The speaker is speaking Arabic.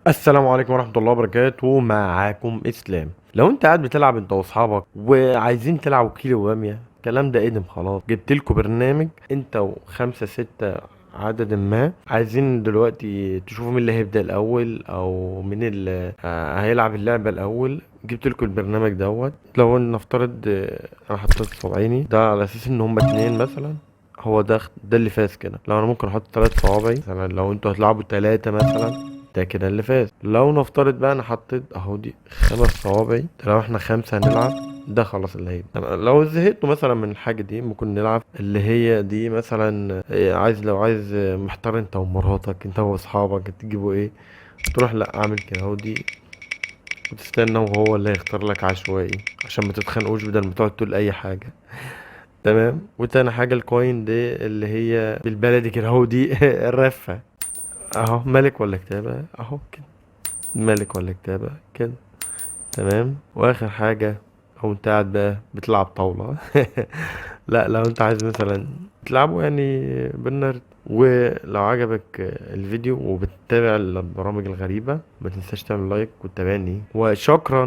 السلام عليكم ورحمة الله وبركاته. معاكم اسلام. لو انت قاعد بتلعب انت واصحابك وعايزين تلعبوا كيلو بامية، الكلام ده قديم خلاص. جبت لكم برنامج انت وخمسة ستة، عدد ما عايزين دلوقتي تشوفوا مين اللي هيبدأ الاول او مين اللي هيلعب اللعبة الاول. جبت لكم البرنامج دوت. لو نفترض انا حطيت صبعيني ده على اساس ان هما اتنين مثلا. هو ده اللي فاز كده. لو انا ممكن احط 3 صوابعي مثلا، لو انتوا هتلعبوا 3 مثلا، ده كده اللي فاز. لو نفترض بقى انا حطيت اهو دي 5 صوابعي، لو احنا 5 هنلعب، ده خلاص اللي هيبقى. تمام. لو زهقتوا مثلا من الحاجة دي ممكن نلعب اللي هي دي مثلا لو عايز محتار انت ومراتك، انت واصحابك تجيبوا ايه، تروح لا اعمل كده اهو دي، وتستنى وهو اللي هيختار لك عشوائي عشان ما تتخانقوش بدل ما تقعد تقول اي حاجة. تمام. وتاني حاجة الكوين دي اللي هي بالبلدي كده اهو دي الرفة. اهو ملك ولا كتابة اهو كده، ملك ولا كتابة كده. تمام. واخر حاجة، او انت قاعد بقى بتلعب طاولة لا لو انت عايز مثلا تلعبوا يعني بالنرد. ولو عجبك الفيديو وبتتابع البرامج الغريبة، ما تنساش تعمل لايك وتتابعني، وشكرا.